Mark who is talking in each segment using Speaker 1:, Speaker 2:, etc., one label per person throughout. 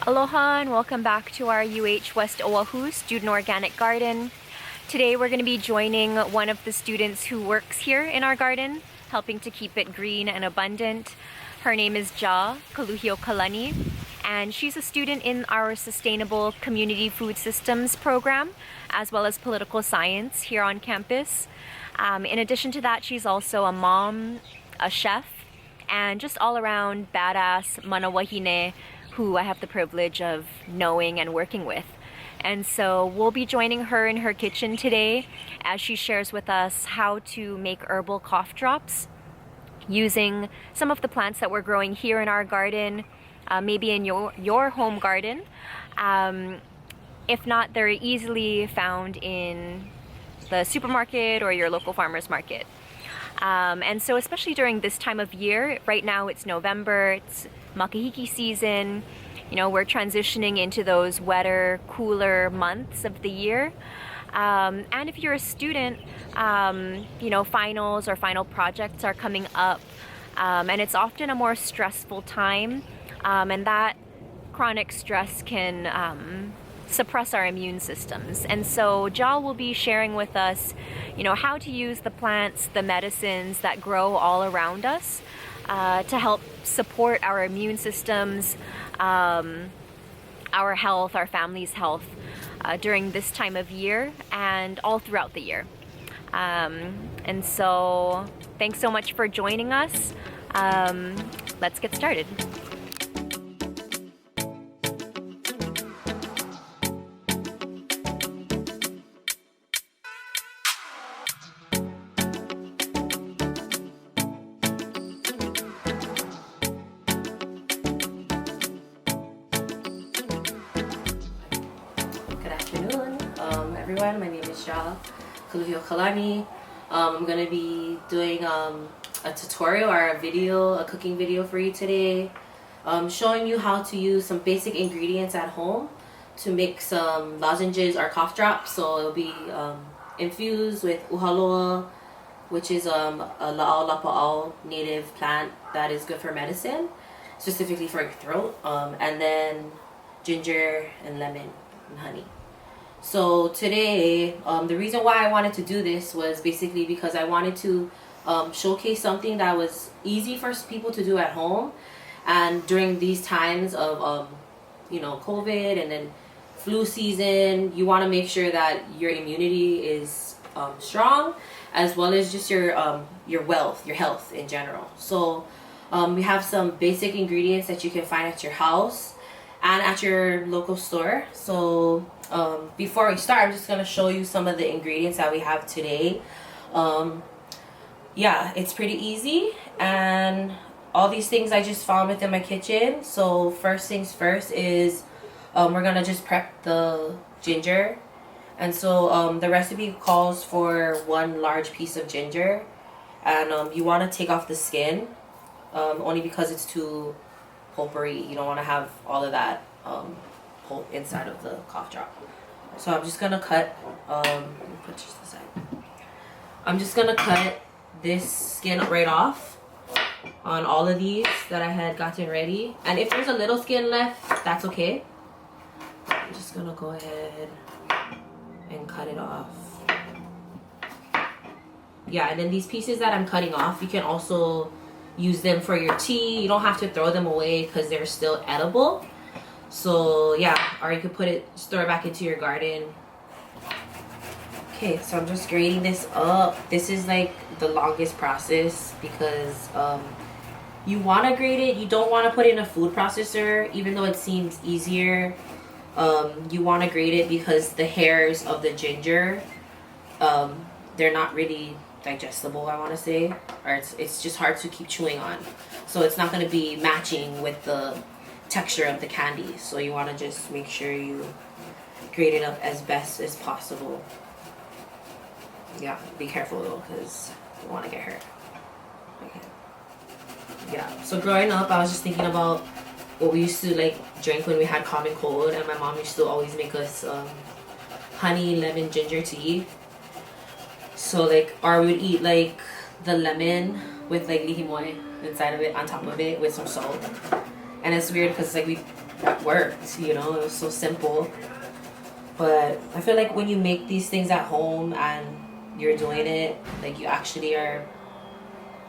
Speaker 1: Aloha and welcome back to our UH West Oahu Student Organic Garden. Today we're going to be joining one of the students who works here in our garden, helping to keep it green and abundant. Her name is Ja Kalani, and she's a student in our Sustainable Community Food Systems program, as well as political science here on campus. In addition to that, she's also a mom, a chef, and just all around badass manawahine who I have the privilege of knowing and working with. And so we'll be joining her in her kitchen today as she shares with us how to make herbal cough drops using some of the plants that we're growing here in our garden, maybe in your home garden. If not, they're easily found in the supermarket or your local farmer's market. And so especially during this time of year, right now it's November, it's makahiki season, you know, we're transitioning into those wetter, cooler months of the year. And if you're a student, you know, finals or final projects are coming up, and it's often a more stressful time, and that chronic stress can suppress our immune systems. And so Ja will be sharing with us, you know, how to use the plants, the medicines that grow all around us to help support our immune systems, our health, our family's health during this time of year and all throughout the year. And so thanks so much for joining us. Let's get started.
Speaker 2: Everyone, my name is Ja Kalani. I'm going to be doing a tutorial or a cooking video for you today, showing you how to use some basic ingredients at home to make some lozenges or cough drops. So it'll be infused with uhaloa, which is a la'au lapa'au native plant that is good for medicine, specifically for your throat, and then ginger and lemon and honey. So today, the reason why I wanted to do this was basically because I wanted to showcase something that was easy for people to do at home. And during these times of, you know, COVID and then flu season, you want to make sure that your immunity is strong, as well as just your wealth, your health in general. So we have some basic ingredients that you can find at your house and at your local store. So before we start, I'm just going to show you some of the ingredients that we have today. Yeah, it's pretty easy, and all these things I just found within my kitchen. So first things first is we're going to just prep the ginger. And so the recipe calls for 1 large piece of ginger, and you want to take off the skin, only because it's too pulpery. You don't want to have all of that pulp inside of the cough drop. So I'm just gonna cut. Let me put this aside. I'm just gonna cut this skin right off on all of these that I had gotten ready. And if there's a little skin left, that's okay. I'm just gonna go ahead and cut it off. Yeah, and then these pieces that I'm cutting off, you can also use them for your tea. You don't have to throw them away because they're still edible. So yeah, or you could throw it back into your garden. Okay, so I'm just grating this up. This is like the longest process because you want to grate it. You don't want to put it in a food processor, even though it seems easier. You want to grate it because the hairs of the ginger, they're not really digestible, I want to say, or it's just hard to keep chewing on. So it's not going to be matching with the texture of the candy. So you want to just make sure you grate it up as best as possible. Yeah, be careful though, because you don't want to get hurt. Okay. Yeah, so growing up, I was just thinking about what we used to like drink when we had common cold, and my mom used to always make us honey, lemon, ginger tea. So like, or we would eat like the lemon with like lihimoy inside of it, on top of it with some salt. And it's weird because like we that worked, you know, it was so simple. But I feel like when you make these things at home and you're doing it, like you actually are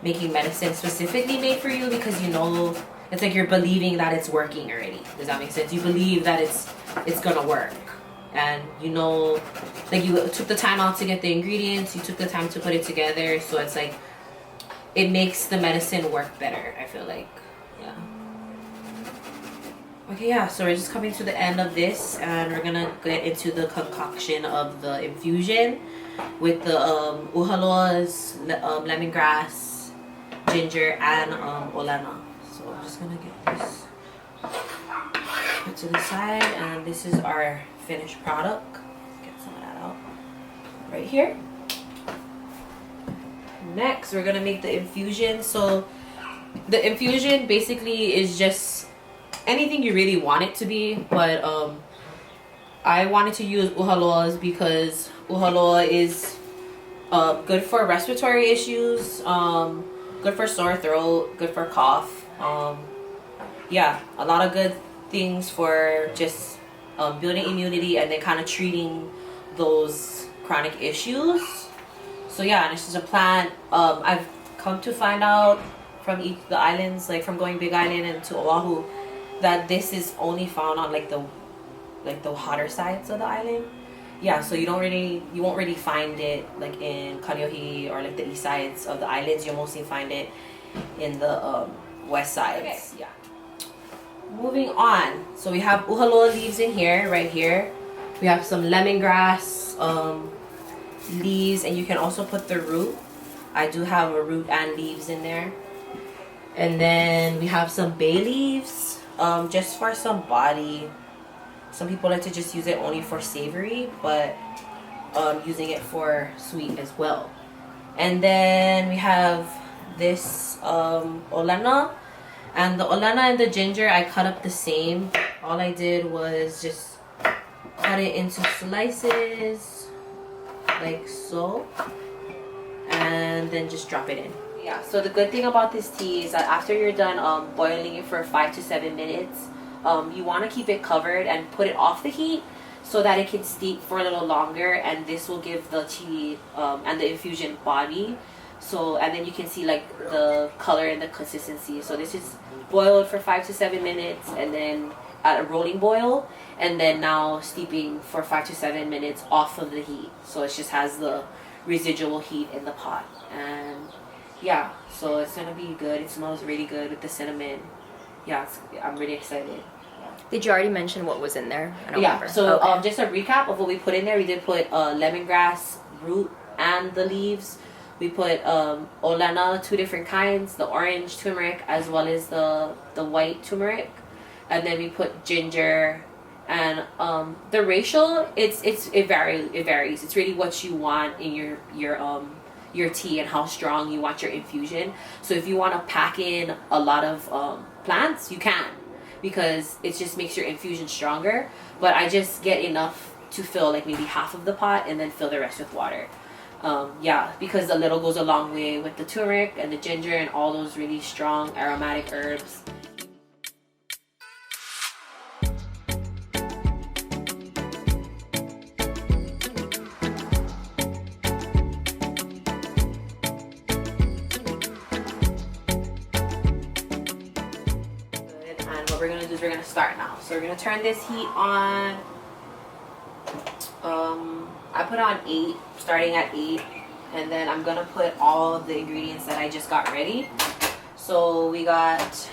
Speaker 2: making medicine specifically made for you, because you know, it's like you're believing that it's working already. Does that make sense? You believe that it's gonna work. And you know, like you took the time out to get the ingredients, you took the time to put it together, so it's like it makes the medicine work better, I feel like. Yeah. Okay, yeah, so we're just coming to the end of this, and we're gonna get into the concoction of the infusion with the uhalos, lemongrass, ginger, and olana. So I'm just gonna get this put to the side, and this is our finished product. Get some of that out right here. Next, we're gonna make the infusion. So the infusion basically is just anything you really want it to be, but I wanted to use uhaloas because uhaloa is good for respiratory issues, good for sore throat, good for cough. Yeah, a lot of good things for just building immunity and then kind of treating those chronic issues. So yeah, and it's just a plant. I've come to find out from the islands, like from going Big Island and to Oahu, that this is only found on like the hotter sides of the island. Yeah, so you won't really find it like in Kaneohe or like the east sides of the islands. You'll mostly find it in the west sides. Okay. Yeah. Moving on, so we have uhaloa leaves in here, right here. We have some lemongrass leaves, and you can also put the root. I do have a root and leaves in there. And then we have some bay leaves, just for some body. Some people like to just use it only for savory, but using it for sweet as well. And then we have this olana. And the olana and the ginger, I cut up the same. All I did was just cut it into slices, like so. And then just drop it in. Yeah, so the good thing about this tea is that after you're done boiling it for 5 to 7 minutes, you want to keep it covered and put it off the heat so that it can steep for a little longer, and this will give the tea and the infusion body. So, and then you can see like the color and the consistency. So this is boiled for 5 to 7 minutes and then at a rolling boil, and then now steeping for 5 to 7 minutes off of the heat. So it just has the residual heat in the pot. And yeah, so it's gonna be good. It smells really good with the cinnamon. Yeah, I'm really excited.
Speaker 1: Did you already mention what was in there? I don't
Speaker 2: Yeah,
Speaker 1: remember.
Speaker 2: so
Speaker 1: Okay.
Speaker 2: just a recap of what we put in there. We did put lemongrass root and the leaves. We put olana, 2 different kinds, the orange turmeric as well as the white turmeric, and then we put ginger. And the ratio, it varies. It's really what you want in your tea and how strong you want your infusion. So if you want to pack in a lot of plants, you can, because it just makes your infusion stronger. But I just get enough to fill like maybe half of the pot and then fill the rest with water. Yeah, because the little goes a long way with the turmeric and the ginger and all those really strong aromatic herbs. And what we're gonna do is we're gonna start now. So we're gonna turn this heat on. I put on 8, starting at 8, and then I'm gonna put all of the ingredients that I just got ready. So we got,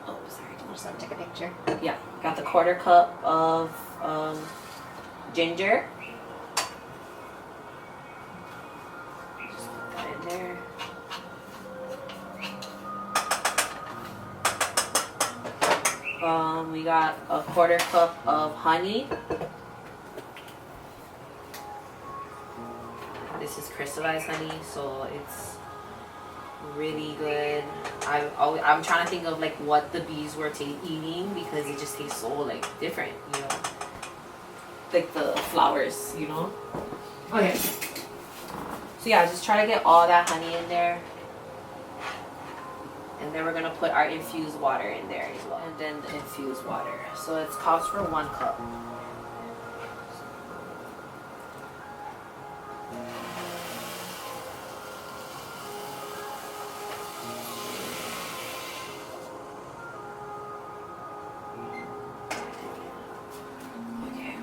Speaker 2: oh sorry,
Speaker 1: I just want to take a picture.
Speaker 2: yeah, got the 1/4 cup of ginger. Just put that in there. We got a 1/4 cup of honey. This is crystallized honey, so it's really good. I'm trying to think of like what the bees were eating, because it just tastes so like different, you know, like the flowers, you know. Okay, so yeah, just try to get all that honey in there, and And then we're gonna put our infused water in there as well. And then the infused water. So it calls for 1 cup. Okay.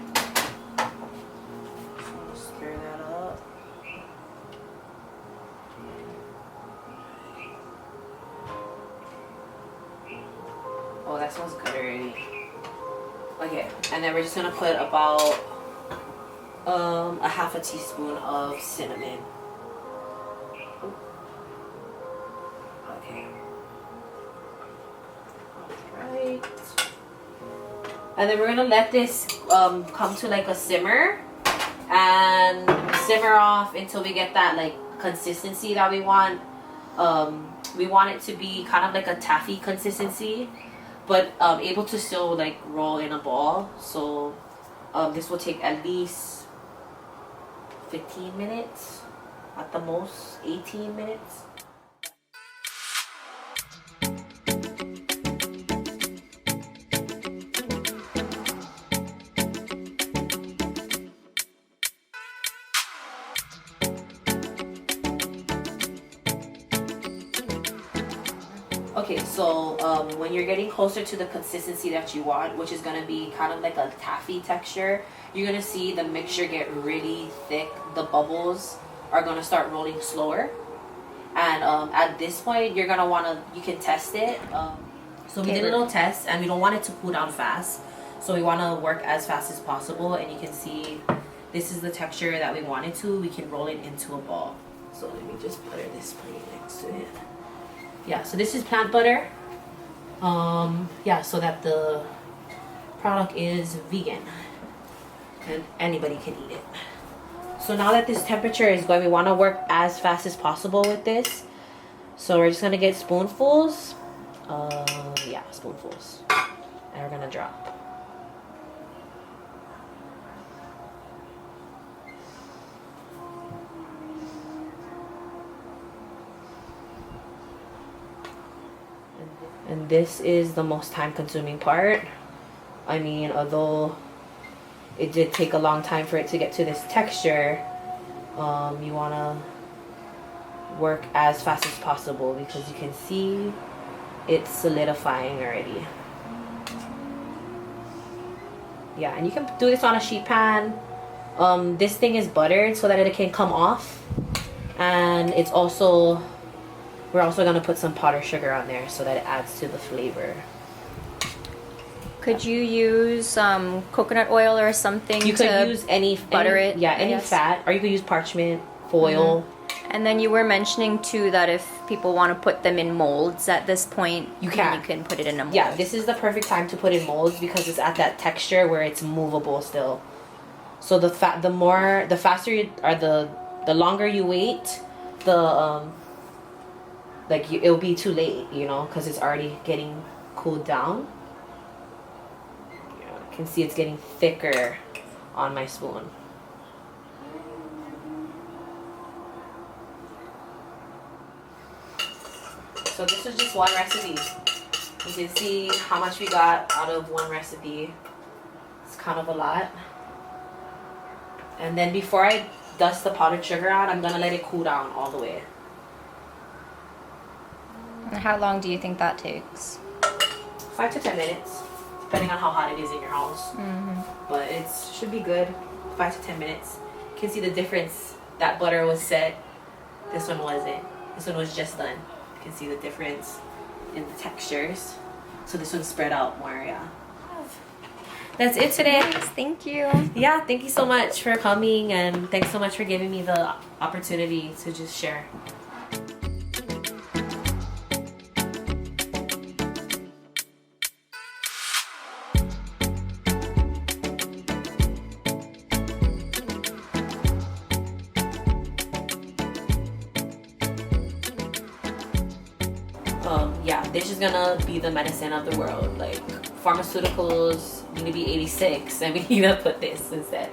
Speaker 2: So stir that up. Oh, that smells good already. Okay, and then we're just gonna put about a half a teaspoon of cinnamon. Okay. Alright. And then we're gonna let this come to like a simmer and simmer off until we get that like consistency that we want. We want it to be kind of like a taffy consistency, but able to still like roll in a ball. So this will take at least 15 minutes, at the most 18 minutes. Okay, so when you're getting closer to the consistency that you want, which is going to be kind of like a taffy texture, you're going to see the mixture get really thick. The bubbles are going to start rolling slower. And at this point, you're going to want to, you can test it. So we did a little test, and we don't want it to cool down fast. So we want to work as fast as possible. And you can see this is the texture that we want it to. We can roll it into a ball. So let me just butter this plate next to it. Yeah, so this is plant butter. Yeah, so that the product is vegan and anybody can eat it. So now that this temperature is going, we want to work as fast as possible with this. So we're just gonna get spoonfuls. Yeah, spoonfuls, and we're gonna drop. And this is the most time consuming part. I mean, although it did take a long time for it to get to this texture, you want to work as fast as possible because you can see it's solidifying already. Yeah, and you can do this on a sheet pan. This thing is buttered so that it can come off, and it's also, we're also going to put some powdered sugar on there so that it adds to the flavor.
Speaker 1: Could you use coconut oil or something?
Speaker 2: You could use any
Speaker 1: butter it.
Speaker 2: Yeah, any fat, or you could use parchment foil.
Speaker 1: Mm-hmm. And then you were mentioning too that if people want to put them in molds at this point,
Speaker 2: you can
Speaker 1: put it in a mold.
Speaker 2: Yeah, this is the perfect time to put in molds because it's at that texture where it's movable still. So the faster you, or the longer you wait, it'll be too late, you know, because it's already getting cooled down. Yeah, I can see it's getting thicker on my spoon. So this is just one recipe. You can see how much we got out of one recipe. It's kind of a lot. And then before I dust the powdered sugar on, I'm gonna let it cool down all the way.
Speaker 1: And how long do you think that takes?
Speaker 2: 5 to 10 minutes, depending on how hot it is in your house.
Speaker 1: Mm-hmm.
Speaker 2: But it should be good. 5 to 10 minutes. You can see the difference. That butter was set. This one wasn't. This one was just done. You can see the difference in the textures. So this one's spread out more, yeah. That's it today.
Speaker 1: Yes, thank you.
Speaker 2: Yeah, thank you so much for coming, and thanks so much for giving me the opportunity to just share. Yeah, this is gonna be the medicine of the world. Like, pharmaceuticals need to be 86, and we need to put this instead.